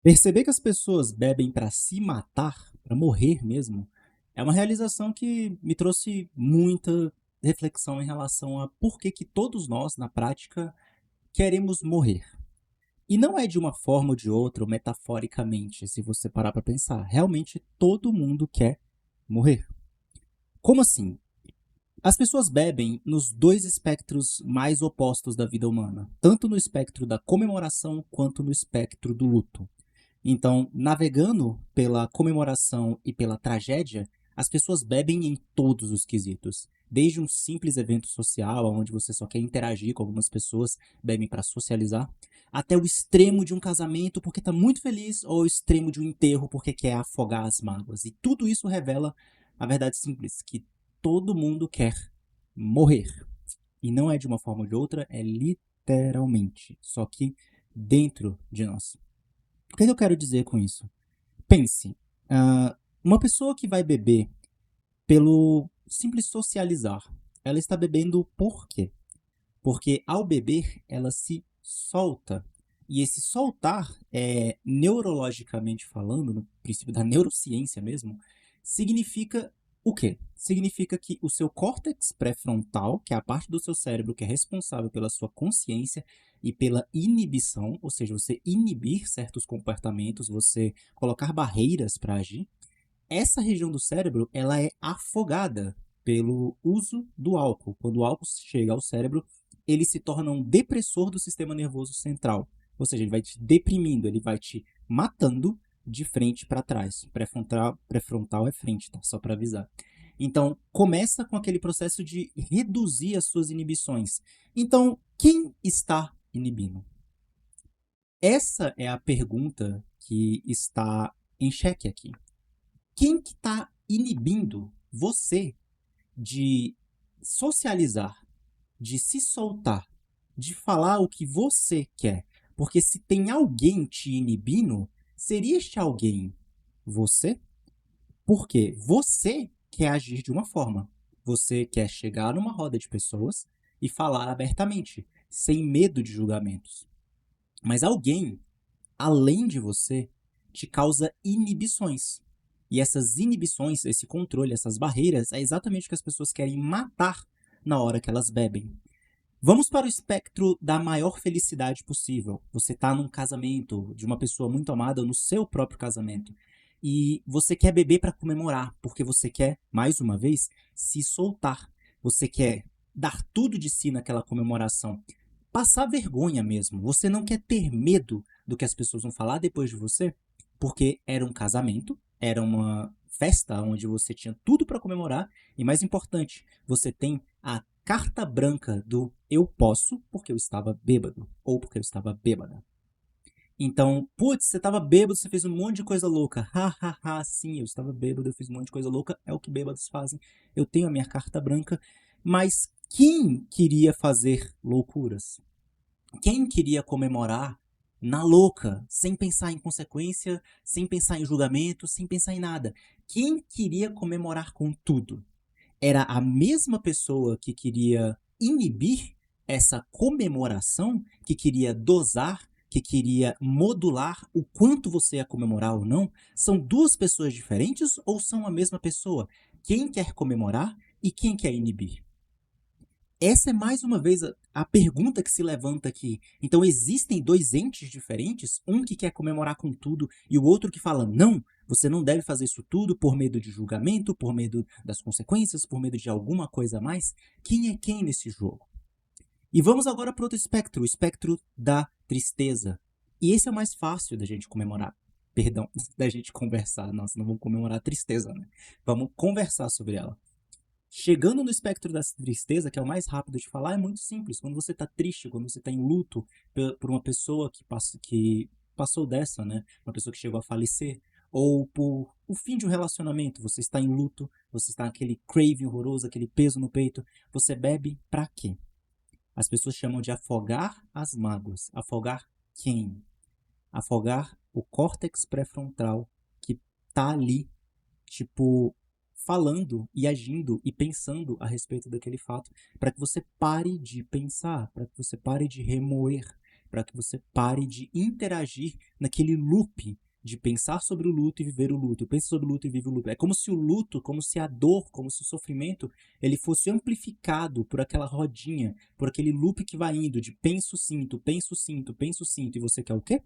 Perceber que as pessoas bebem para se matar, para morrer mesmo, é uma realização que me trouxe muita reflexão em relação a por que que todos nós, na prática, queremos morrer. E não é de uma forma ou de outra, ou metaforicamente, se você parar para pensar. Realmente todo mundo quer morrer. Como assim? As pessoas bebem nos dois espectros mais opostos da vida humana, tanto no espectro da comemoração quanto no espectro do luto. Então, navegando pela comemoração e pela tragédia, as pessoas bebem em todos os quesitos. Desde um simples evento social, onde você só quer interagir com algumas pessoas, bebem para socializar, até o extremo de um casamento porque está muito feliz, ou o extremo de um enterro porque quer afogar as mágoas. E tudo isso revela a verdade simples, que todo mundo quer morrer. E não é de uma forma ou de outra, é literalmente. Só que dentro de nós. O que eu quero dizer com isso? Pense, uma pessoa que vai beber pelo simples socializar, ela está bebendo por quê? Porque ao beber, ela se solta. E esse soltar, neurologicamente falando, no princípio da neurociência mesmo, significa o quê? Significa que o seu córtex pré-frontal, que é a parte do seu cérebro que é responsável pela sua consciência e pela inibição, ou seja, você inibir certos comportamentos, você colocar barreiras para agir, essa região do cérebro ela é afogada pelo uso do álcool. Quando o álcool chega ao cérebro, ele se torna um depressor do sistema nervoso central. Ou seja, ele vai te deprimindo, ele vai te matando de frente para trás. Pré-frontal é frente, tá? Só para avisar. Então, começa com aquele processo de reduzir as suas inibições. Então, quem está inibindo? Essa é a pergunta que está em xeque aqui. Quem que está inibindo você de socializar, de se soltar, de falar o que você quer? Porque se tem alguém te inibindo, seria este alguém você? Porque você quer agir de uma forma. Você quer chegar numa roda de pessoas e falar abertamente, sem medo de julgamentos. Mas alguém, além de você, te causa inibições. E essas inibições, esse controle, essas barreiras, é exatamente o que as pessoas querem matar na hora que elas bebem. Vamos para o espectro da maior felicidade possível. Você está num casamento de uma pessoa muito amada, no seu próprio casamento. E você quer beber para comemorar, porque você quer, mais uma vez, se soltar. Você quer dar tudo de si naquela comemoração. Passar vergonha mesmo. Você não quer ter medo do que as pessoas vão falar depois de você, porque era um casamento, era uma festa onde você tinha tudo para comemorar e, mais importante, você tem a carta branca do eu posso porque eu estava bêbado ou porque eu estava bêbada. Então, putz, você estava bêbado, você fez um monte de coisa louca. Ha, ha, ha, sim, eu estava bêbado, eu fiz um monte de coisa louca. É o que bêbados fazem. Eu tenho a minha carta branca. Mas quem queria fazer loucuras? Quem queria comemorar na louca, sem pensar em consequência, sem pensar em julgamento, sem pensar em nada? Quem queria comemorar com tudo? Era a mesma pessoa que queria inibir essa comemoração, que queria dosar, que queria modular o quanto você ia comemorar ou não? São duas pessoas diferentes ou são a mesma pessoa? Quem quer comemorar e quem quer inibir? Essa é mais uma vez a pergunta que se levanta aqui. Então existem dois entes diferentes, um que quer comemorar com tudo e o outro que fala não, você não deve fazer isso tudo por medo de julgamento, por medo das consequências, por medo de alguma coisa a mais. Quem é quem nesse jogo? E vamos agora para outro espectro, o espectro da tristeza. E esse é o mais fácil da gente comemorar. Perdão, da gente conversar. Nossa, não vamos comemorar a tristeza, né? Vamos conversar sobre ela. Chegando no espectro da tristeza, que é o mais rápido de falar, é muito simples. Quando você está triste, quando você está em luto por uma pessoa que passou dessa, né? Uma pessoa que chegou a falecer, ou por o fim de um relacionamento, você está em luto, você está aquele craving horroroso, aquele peso no peito, você bebe pra quê? As pessoas chamam de afogar as mágoas. Afogar quem? Afogar o córtex pré-frontal que tá ali tipo, falando e agindo e pensando a respeito daquele fato, para que você pare de pensar, para que você pare de remoer. para que você pare de interagir naquele loop de pensar sobre o luto e viver o luto. Pensa sobre o luto e vive o luto. É como se o luto, como se a dor, como se o sofrimento, ele fosse amplificado por aquela rodinha, por aquele loop que vai indo de penso, sinto, penso, sinto, penso, sinto. E você quer o quê?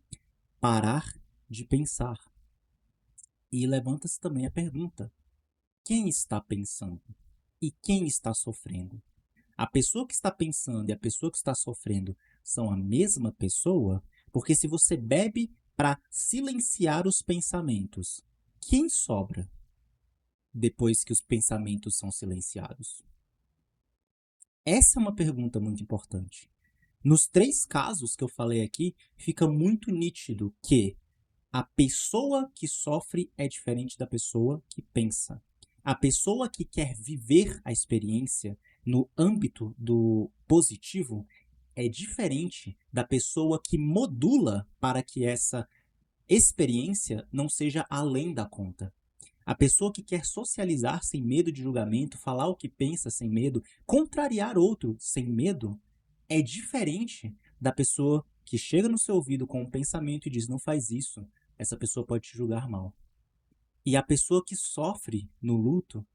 Parar de pensar. E levanta-se também a pergunta: quem está pensando? E quem está sofrendo? A pessoa que está pensando e a pessoa que está sofrendo são a mesma pessoa? Porque se você bebe para silenciar os pensamentos, quem sobra depois que os pensamentos são silenciados? Essa é uma pergunta muito importante. Nos 3 casos que eu falei aqui, fica muito nítido que a pessoa que sofre é diferente da pessoa que pensa. A pessoa que quer viver a experiência no âmbito do positivo é diferente da pessoa que modula para que essa experiência não seja além da conta. A pessoa que quer socializar sem medo de julgamento, falar o que pensa sem medo, contrariar outro sem medo, é diferente da pessoa que chega no seu ouvido com um pensamento e diz: não faz isso. Essa pessoa pode te julgar mal. E a pessoa que sofre no luto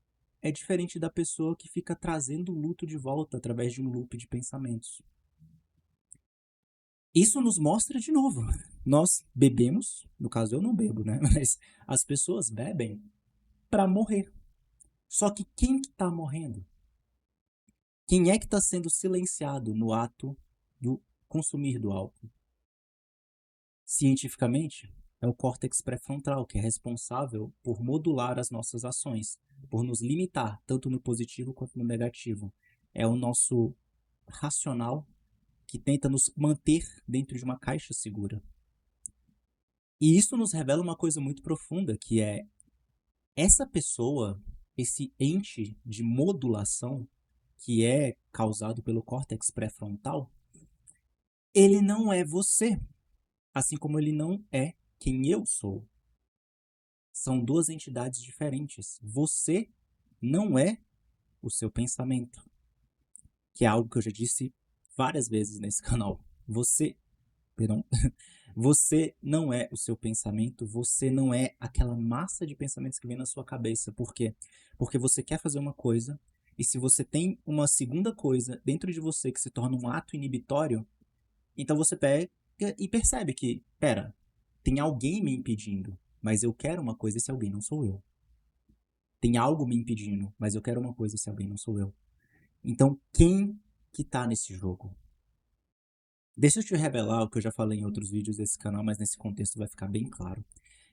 é diferente da pessoa que fica trazendo o luto de volta através de um loop de pensamentos. Isso nos mostra de novo. Nós bebemos, no caso eu não bebo, né? Mas as pessoas bebem para morrer. Só que quem que tá morrendo? Quem é que está sendo silenciado no ato do consumir do álcool? Cientificamente, é o córtex pré-frontal, que é responsável por modular as nossas ações, por nos limitar, tanto no positivo quanto no negativo. É o nosso racional que tenta nos manter dentro de uma caixa segura. E isso nos revela uma coisa muito profunda, que é essa pessoa, esse ente de modulação que é causado pelo córtex pré-frontal, ele não é você, assim como ele não é quem eu sou. São 2 entidades diferentes. Você não é o seu pensamento, que é algo que eu já disse várias vezes nesse canal. Perdão, você não é o seu pensamento, você não é aquela massa de pensamentos que vem na sua cabeça. Por quê? Porque você quer fazer uma coisa, e se você tem uma segunda coisa dentro de você que se torna um ato inibitório, então você pega e percebe que, pera, tem alguém me impedindo, mas eu quero uma coisa e esse alguém não sou eu. Tem algo me impedindo, mas eu quero uma coisa e esse alguém não sou eu. Então, quem que tá nesse jogo? Deixa eu te revelar o que eu já falei em outros vídeos desse canal, mas nesse contexto vai ficar bem claro.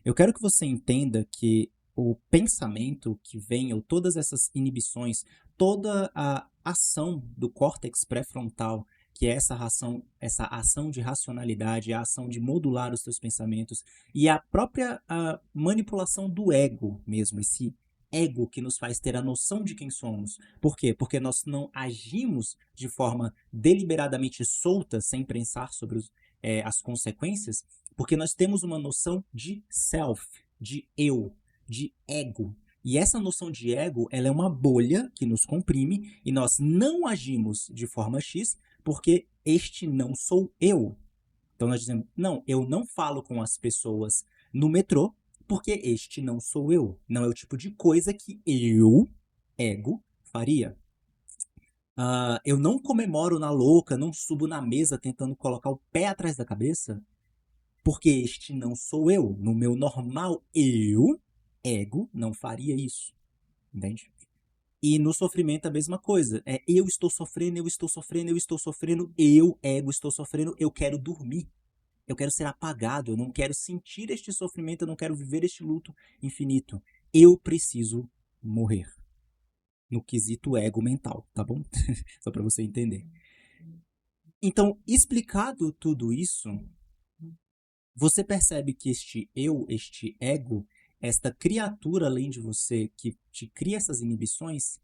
Eu quero que você entenda que o pensamento que vem, ou todas essas inibições, toda a ação do córtex pré-frontal, que é essa ação de racionalidade, a ação de modular os seus pensamentos, e a própria manipulação do ego mesmo, esse ego que nos faz ter a noção de quem somos. Por quê? Porque nós não agimos de forma deliberadamente solta, sem pensar sobre as consequências, porque nós temos uma noção de self, de eu, de ego. E essa noção de ego, ela é uma bolha que nos comprime e nós não agimos de forma X porque este não sou eu. Então nós dizemos, não, eu não falo com as pessoas no metrô porque este não sou eu. Não é o tipo de coisa que eu, ego, faria. Eu não comemoro na louca, não subo na mesa tentando colocar o pé atrás da cabeça porque este não sou eu. No meu normal eu, ego, não faria isso. Entende? E no sofrimento a mesma coisa. É eu estou sofrendo, eu estou sofrendo, eu estou sofrendo, eu, ego, estou sofrendo, eu quero dormir. Eu quero ser apagado, eu não quero sentir este sofrimento, eu não quero viver este luto infinito. Eu preciso morrer. No quesito ego mental, tá bom? Só para você entender. Então, explicado tudo isso, você percebe que este eu, este ego, esta criatura além de você que te cria essas inibições,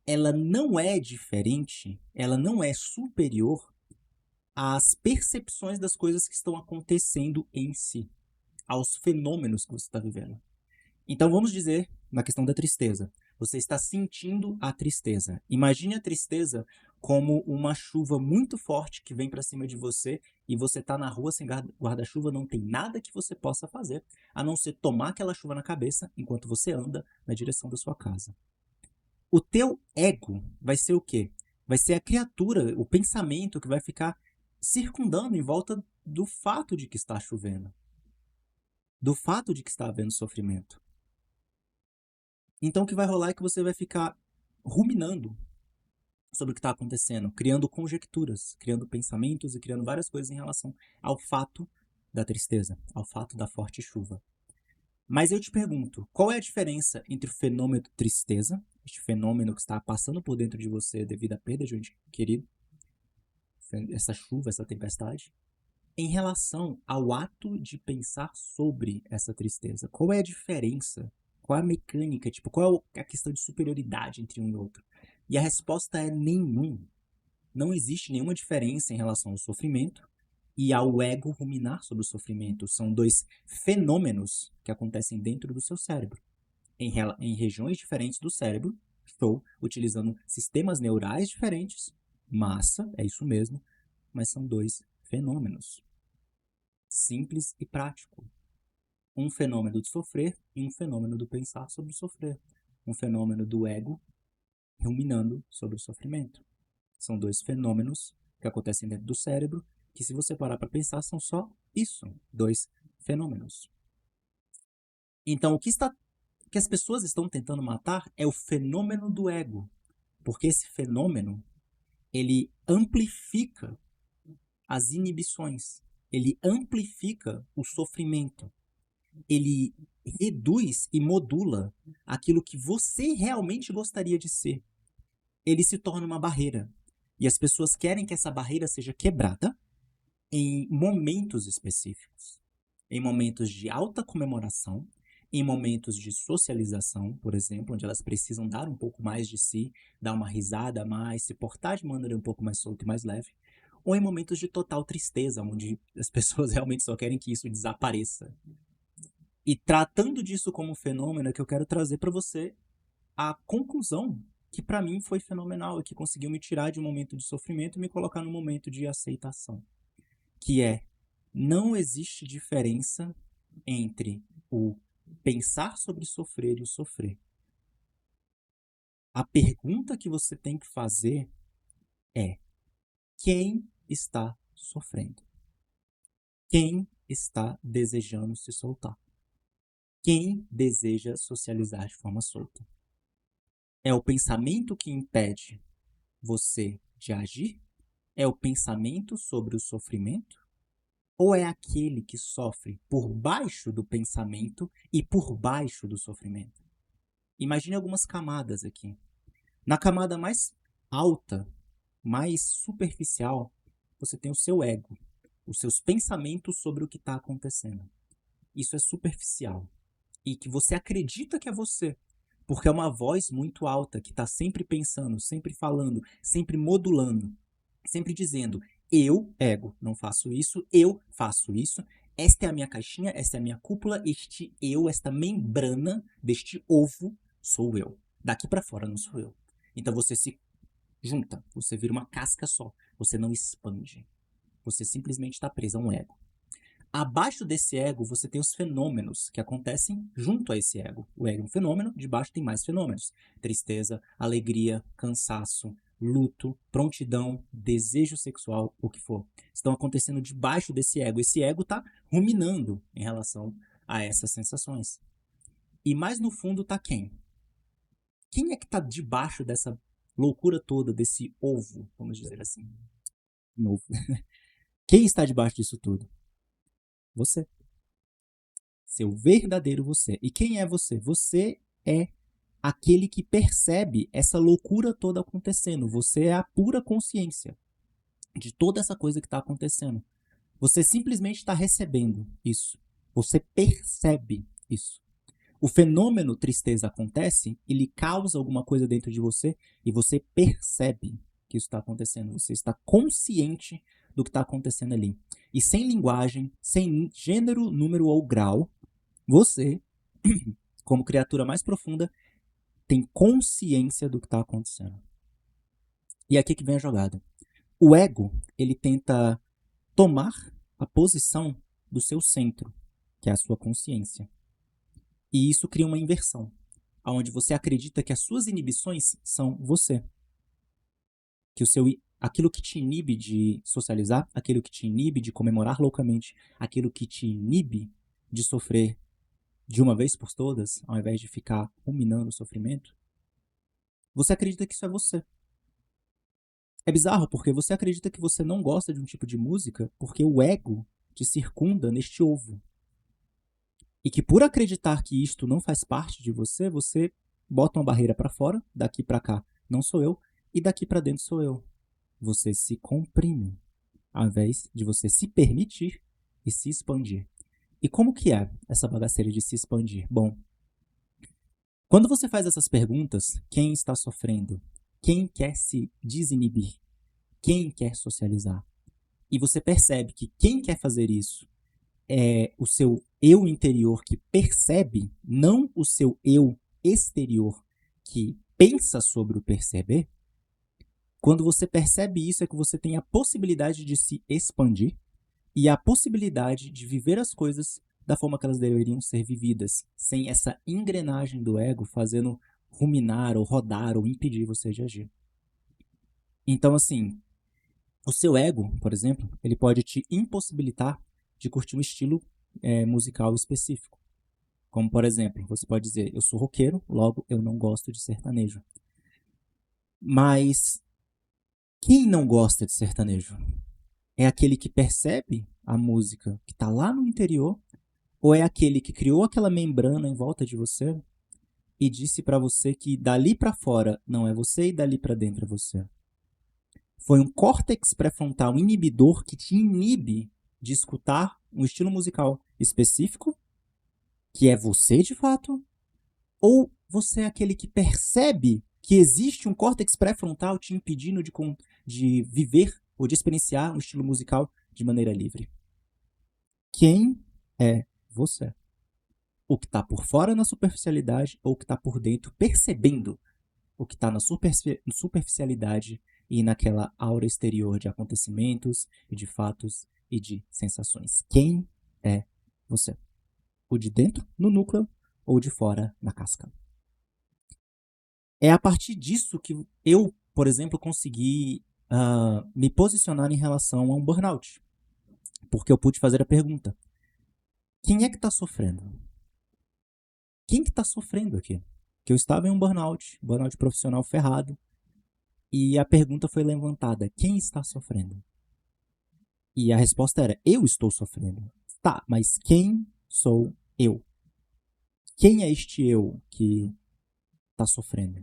ela não é diferente, ela não é superior às percepções das coisas que estão acontecendo em si, aos fenômenos que você está vivendo. Então vamos dizer, na questão da tristeza, você está sentindo a tristeza. Imagine a tristeza como uma chuva muito forte que vem para cima de você e você tá na rua sem guarda-chuva, não tem nada que você possa fazer a não ser tomar aquela chuva na cabeça enquanto você anda na direção da sua casa. O teu ego vai ser o quê? Vai ser a criatura, o pensamento que vai ficar circundando em volta do fato de que está chovendo, do fato de que está havendo sofrimento. Então o que vai rolar é que você vai ficar ruminando sobre o que está acontecendo, criando conjecturas, criando pensamentos e criando várias coisas em relação ao fato da tristeza, ao fato da forte chuva. Mas eu te pergunto, qual é a diferença entre o fenômeno tristeza, este fenômeno que está passando por dentro de você devido à perda de um ente querido, essa chuva, essa tempestade, em relação ao ato de pensar sobre essa tristeza? Qual é a diferença? Qual é a mecânica? Tipo, qual é a questão de superioridade entre um e outro? E a resposta é nenhum. Não existe nenhuma diferença em relação ao sofrimento e ao ego ruminar sobre o sofrimento. São dois fenômenos que acontecem dentro do seu cérebro, em regiões diferentes do cérebro. Estou utilizando sistemas neurais diferentes, massa, é isso mesmo, mas são dois fenômenos. Simples e prático. Um fenômeno de sofrer e um fenômeno do pensar sobre o sofrer. Um fenômeno do ego ruminando sobre o sofrimento. São dois fenômenos que acontecem dentro do cérebro que, se você parar para pensar, são só isso, dois fenômenos. Então, o que as pessoas estão tentando matar é o fenômeno do ego, porque esse fenômeno ele amplifica as inibições, ele amplifica o sofrimento, ele reduz e modula aquilo que você realmente gostaria de ser. Ele se torna uma barreira. E as pessoas querem que essa barreira seja quebrada em momentos específicos. Em momentos de alta comemoração, em momentos de socialização, por exemplo, onde elas precisam dar um pouco mais de si, dar uma risada a mais, se portar de maneira um pouco mais solta e mais leve, ou em momentos de total tristeza, onde as pessoas realmente só querem que isso desapareça. E tratando disso como um fenômeno, é que eu quero trazer para você a conclusão que para mim foi fenomenal e que conseguiu me tirar de um momento de sofrimento e me colocar num momento de aceitação, que é: não existe diferença entre o pensar sobre sofrer e o sofrer. A pergunta que você tem que fazer é: quem está sofrendo? Quem está desejando se soltar? Quem deseja socializar de forma solta? É o pensamento que impede você de agir? É o pensamento sobre o sofrimento? Ou é aquele que sofre por baixo do pensamento e por baixo do sofrimento? Imagine algumas camadas aqui. Na camada mais alta, mais superficial, você tem o seu ego, os seus pensamentos sobre o que está acontecendo. Isso é superficial. E que você acredita que é você, porque é uma voz muito alta que está sempre pensando, sempre falando, sempre modulando, sempre dizendo: eu, ego, não faço isso, eu faço isso, esta é a minha caixinha, esta é a minha cúpula, este eu, esta membrana deste ovo sou eu. Daqui para fora não sou eu. Então você se junta, você vira uma casca só, você não expande. Você simplesmente está preso a um ego. Abaixo desse ego, você tem os fenômenos que acontecem junto a esse ego. O ego é um fenômeno, debaixo tem mais fenômenos. Tristeza, alegria, cansaço, luto, prontidão, desejo sexual, o que for. Estão acontecendo debaixo desse ego. Esse ego está ruminando em relação a essas sensações. E mais no fundo está quem? Quem é que está debaixo dessa loucura toda, desse ovo, vamos dizer assim? Novo. Quem está debaixo disso tudo? Você. Seu verdadeiro você. E quem é você? Você é aquele que percebe essa loucura toda acontecendo. Você é a pura consciência de toda essa coisa que está acontecendo. Você simplesmente está recebendo isso. Você percebe isso. O fenômeno tristeza acontece, ele causa alguma coisa dentro de você e você percebe que isso está acontecendo. Você está consciente do que está acontecendo ali. E sem linguagem, sem gênero, número ou grau, você, como criatura mais profunda, tem consciência do que está acontecendo. E aqui que vem a jogada. O ego, ele tenta tomar a posição do seu centro, que é a sua consciência. E isso cria uma inversão, onde você acredita que as suas inibições são você. Que aquilo que te inibe de socializar, aquilo que te inibe de comemorar loucamente, aquilo que te inibe de sofrer de uma vez por todas, ao invés de ficar ruminando o sofrimento, você acredita que isso é você. É bizarro porque você acredita que você não gosta de um tipo de música porque o ego te circunda neste ovo. E que por acreditar que isto não faz parte de você, você bota uma barreira para fora, daqui para cá não sou eu, e daqui para dentro sou eu. Você se comprime, ao invés de você se permitir e se expandir. E como que é essa bagaceira de se expandir? Bom, quando você faz essas perguntas, quem está sofrendo? Quem quer se desinibir? Quem quer socializar? E você percebe que quem quer fazer isso é o seu eu interior que percebe, não o seu eu exterior que pensa sobre o perceber. Quando você percebe isso, é que você tem a possibilidade de se expandir e a possibilidade de viver as coisas da forma que elas deveriam ser vividas, sem essa engrenagem do ego fazendo ruminar ou rodar ou impedir você de agir. Então, assim, o seu ego, por exemplo, ele pode te impossibilitar de curtir um estilo musical específico. Como, por exemplo, você pode dizer, eu sou roqueiro, logo eu não gosto de sertanejo. Mas quem não gosta de sertanejo? É aquele que percebe a música que está lá no interior, ou é aquele que criou aquela membrana em volta de você e disse para você que dali para fora não é você e dali para dentro é você? Foi um córtex pré-frontal inibidor que te inibe de escutar um estilo musical específico, que é você de fato, ou você é aquele que percebe que existe um córtex pré-frontal te impedindo de viver ou de experienciar um estilo musical de maneira livre? Quem é você? O que está por fora na superficialidade ou o que está por dentro percebendo o que está na superficialidade e naquela aura exterior de acontecimentos e de fatos e de sensações? Quem é você? O de dentro, no núcleo, ou de fora, na casca? É a partir disso que eu, por exemplo, consegui me posicionar em relação a um burnout. Porque eu pude fazer a pergunta: quem é que está sofrendo? Quem que está sofrendo aqui? Que eu estava em um burnout profissional ferrado, e a pergunta foi levantada: quem está sofrendo? E a resposta era: eu estou sofrendo. Tá, mas quem sou eu? Quem é este eu que está sofrendo?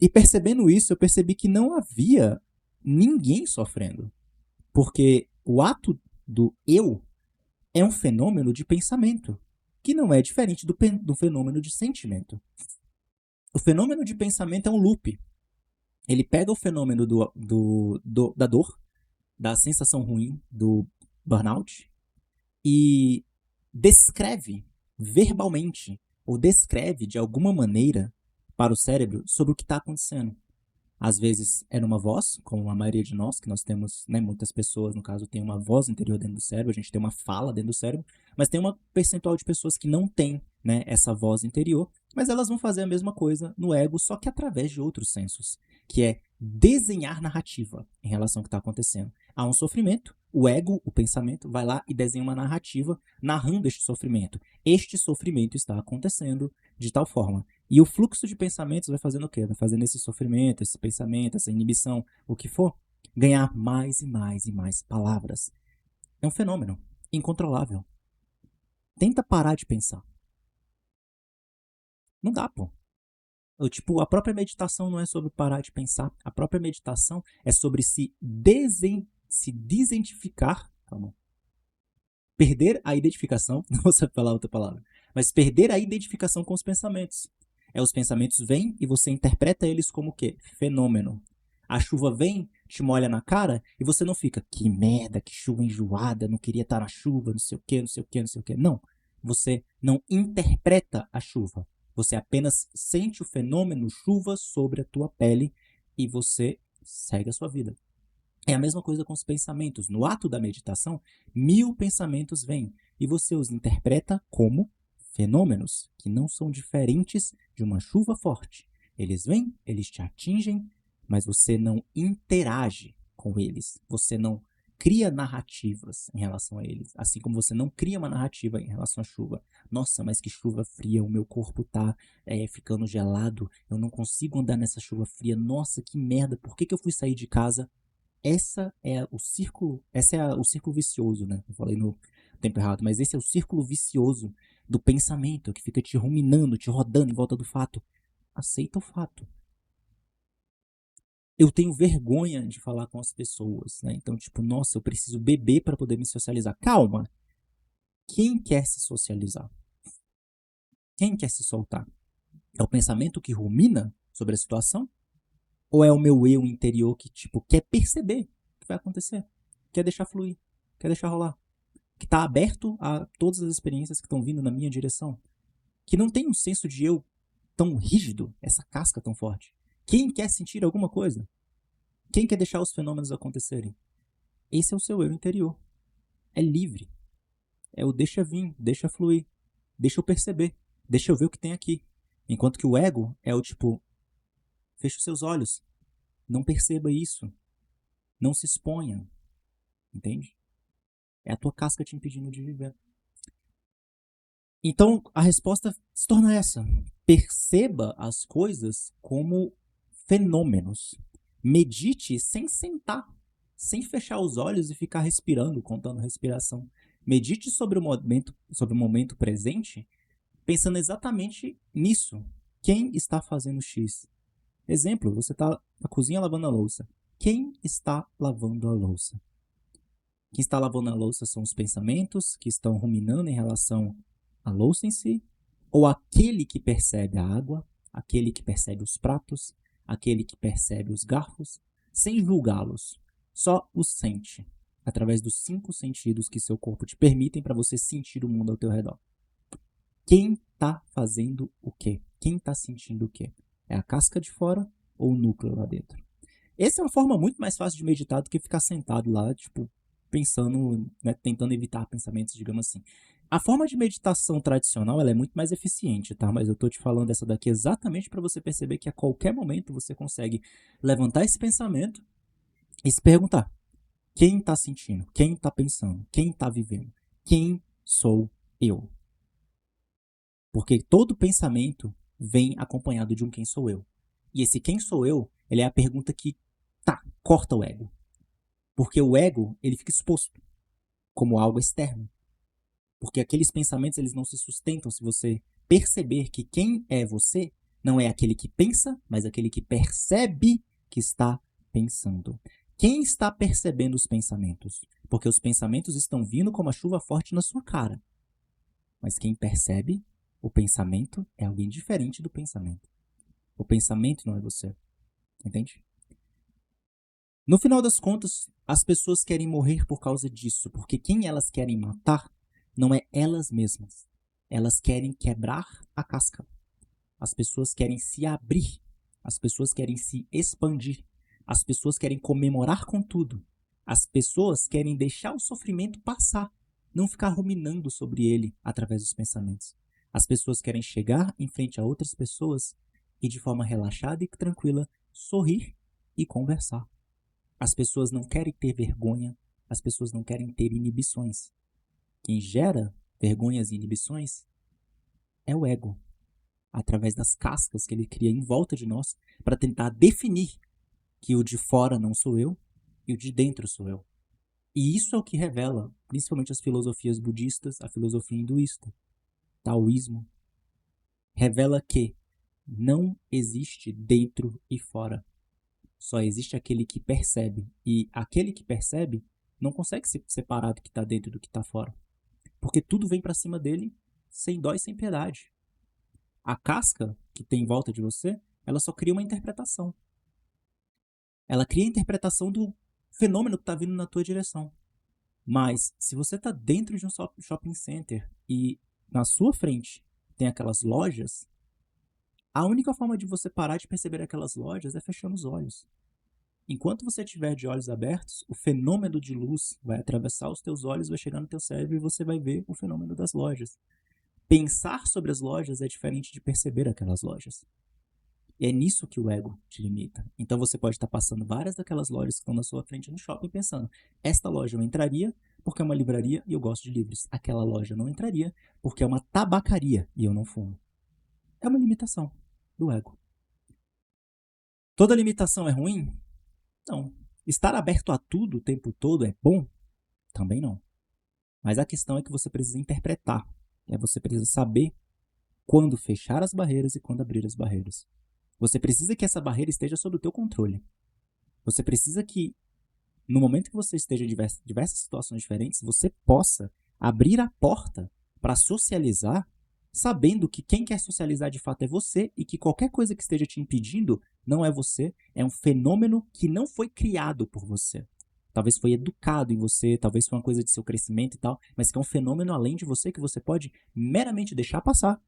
E percebendo isso, eu percebi que não havia ninguém sofrendo. Porque o ato do eu é um fenômeno de pensamento, que não é diferente do fenômeno de sentimento. O fenômeno de pensamento é um loop. Ele pega o fenômeno da dor, da sensação ruim, do burnout, e descreve verbalmente, ou descreve de alguma maneira para o cérebro sobre o que está acontecendo. Às vezes é numa voz, como a maioria de nós, que nós temos, né, muitas pessoas, no caso, tem uma voz interior dentro do cérebro, a gente tem uma fala dentro do cérebro, mas tem uma percentual de pessoas que não tem, né, essa voz interior, mas elas vão fazer a mesma coisa no ego, só que através de outros sensos, que é desenhar narrativa em relação ao que está acontecendo. Há um sofrimento, o ego, o pensamento, vai lá e desenha uma narrativa narrando este sofrimento. Este sofrimento está acontecendo de tal forma. E o fluxo de pensamentos vai fazendo o quê? Vai fazendo esse sofrimento, esse pensamento, essa inibição, o que for, ganhar mais e mais e mais palavras. É um fenômeno incontrolável. Tenta parar de pensar. Não dá, pô. Tipo, a própria meditação não é sobre parar de pensar. A própria meditação é sobre se desidentificar. Calma. Perder a identificação, não vou saber falar outra palavra, mas perder a identificação com os pensamentos. Os pensamentos vêm e você interpreta eles como o quê? Fenômeno. A chuva vem, te molha na cara e você não fica, que merda, que chuva enjoada, não queria estar na chuva, não sei o que, não sei o que, não sei o que. Não. Você não interpreta a chuva. Você apenas sente o fenômeno chuva sobre a tua pele e você segue a sua vida. É a mesma coisa com os pensamentos. No ato da meditação, 1000 pensamentos vêm e você os interpreta como fenômenos que não são diferentes de uma chuva forte. Eles vêm, eles te atingem, mas você não interage com eles. Você não cria narrativas em relação a eles. Assim como você não cria uma narrativa em relação à chuva. Nossa, mas que chuva fria, o meu corpo tá ficando gelado, eu não consigo andar nessa chuva fria. Nossa, que merda, por que eu fui sair de casa? O círculo vicioso, né? Eu falei no tempo errado, mas esse é o círculo vicioso do pensamento que fica te ruminando, te rodando em volta do fato. Aceita o fato. Eu tenho vergonha de falar com as pessoas, né? Então, tipo, nossa, eu preciso beber para poder me socializar. Calma. Quem quer se socializar? Quem quer se soltar? É o pensamento que rumina sobre a situação? Ou é o meu eu interior que, tipo, quer perceber o que vai acontecer? Quer deixar fluir? Quer deixar rolar? Que está aberto a todas as experiências que estão vindo na minha direção, que não tem um senso de eu tão rígido, essa casca tão forte. Quem quer sentir alguma coisa? Quem quer deixar os fenômenos acontecerem? Esse é o seu eu interior. É livre. É o deixa vir, deixa fluir, deixa eu perceber, deixa eu ver o que tem aqui. Enquanto que o ego é o tipo, feche os seus olhos, não perceba isso, não se exponha, entende? É a tua casca te impedindo de viver. Então, a resposta se torna essa. Perceba as coisas como fenômenos. Medite sem sentar, sem fechar os olhos e ficar respirando, contando respiração. Medite sobre o momento presente, pensando exatamente nisso. Quem está fazendo X? Exemplo, você está na cozinha lavando a louça. Quem está lavando a louça? Quem está lavando a louça são os pensamentos que estão ruminando em relação à louça em si, ou aquele que percebe a água, aquele que percebe os pratos, aquele que percebe os garfos, sem julgá-los, só os sente, através dos 5 sentidos que seu corpo te permitem para você sentir o mundo ao teu redor. Quem está fazendo o quê? Quem está sentindo o quê? É a casca de fora ou o núcleo lá dentro? Essa é uma forma muito mais fácil de meditar do que ficar sentado lá, tipo, pensando, né, tentando evitar pensamentos, digamos assim. A forma de meditação tradicional ela é muito mais eficiente, tá? Mas eu tô te falando essa daqui exatamente para você perceber que a qualquer momento você consegue levantar esse pensamento e se perguntar: quem está sentindo? Quem está pensando? Quem está vivendo? Quem sou eu? Porque todo pensamento vem acompanhado de um quem sou eu. E esse quem sou eu, ele é a pergunta que, tá, corta o ego. Porque o ego, ele fica exposto como algo externo. Porque aqueles pensamentos, eles não se sustentam se você perceber que quem é você não é aquele que pensa, mas aquele que percebe que está pensando. Quem está percebendo os pensamentos? Porque os pensamentos estão vindo como a chuva forte na sua cara. Mas quem percebe o pensamento é alguém diferente do pensamento. O pensamento não é você. Entende? No final das contas, as pessoas querem morrer por causa disso, porque quem elas querem matar não é elas mesmas. Elas querem quebrar a casca. As pessoas querem se abrir. As pessoas querem se expandir. As pessoas querem comemorar com tudo. As pessoas querem deixar o sofrimento passar, não ficar ruminando sobre ele através dos pensamentos. As pessoas querem chegar em frente a outras pessoas e, de forma relaxada e tranquila, sorrir e conversar. As pessoas não querem ter vergonha, as pessoas não querem ter inibições. Quem gera vergonhas e inibições é o ego, através das cascas que ele cria em volta de nós para tentar definir que o de fora não sou eu e o de dentro sou eu. E isso é o que revela, principalmente as filosofias budistas, a filosofia hinduísta, taoísmo, revela que não existe dentro e fora. Só existe aquele que percebe. E aquele que percebe não consegue se separar do que está dentro e do que está fora. Porque tudo vem para cima dele sem dó e sem piedade. A casca que tem em volta de você, ela só cria uma interpretação. Ela cria a interpretação do fenômeno que está vindo na tua direção. Mas se você está dentro de um shopping center e na sua frente tem aquelas lojas, A única forma de você parar de perceber aquelas lojas é fechando os olhos. Enquanto você estiver de olhos abertos, o fenômeno de luz vai atravessar os teus olhos, vai chegar no teu cérebro e você vai ver o fenômeno das lojas. Pensar sobre as lojas é diferente de perceber aquelas lojas. E é nisso que o ego te limita. Então você pode estar passando várias daquelas lojas que estão na sua frente no shopping pensando, esta loja eu entraria porque é uma livraria e eu gosto de livros. Aquela loja eu não entraria porque é uma tabacaria e eu não fumo. É uma limitação do ego. Toda limitação é ruim? Não. Estar aberto a tudo o tempo todo é bom? Também não. Mas a questão é que você precisa interpretar. Você precisa saber quando fechar as barreiras e quando abrir as barreiras. Você precisa que essa barreira esteja sob o teu controle. Você precisa que, no momento que você esteja em diversas situações diferentes, você possa abrir a porta para socializar, sabendo que quem quer socializar de fato é você e que qualquer coisa que esteja te impedindo não é você, é um fenômeno que não foi criado por você. Talvez foi educado em você, talvez foi uma coisa de seu crescimento e tal, mas que é um fenômeno além de você que você pode meramente deixar passar.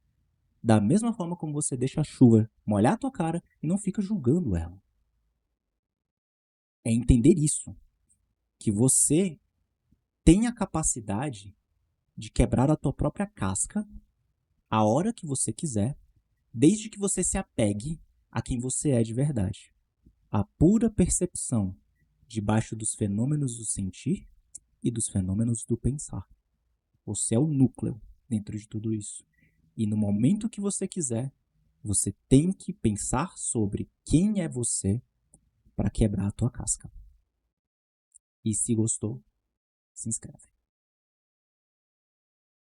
Da mesma forma como você deixa a chuva molhar a tua cara e não fica julgando ela. É entender isso, que você tem a capacidade de quebrar a tua própria casca a hora que você quiser, desde que você se apegue a quem você é de verdade. A pura percepção debaixo dos fenômenos do sentir e dos fenômenos do pensar. Você é o núcleo dentro de tudo isso. E no momento que você quiser, você tem que pensar sobre quem é você para quebrar a tua casca. E se gostou, se inscreve.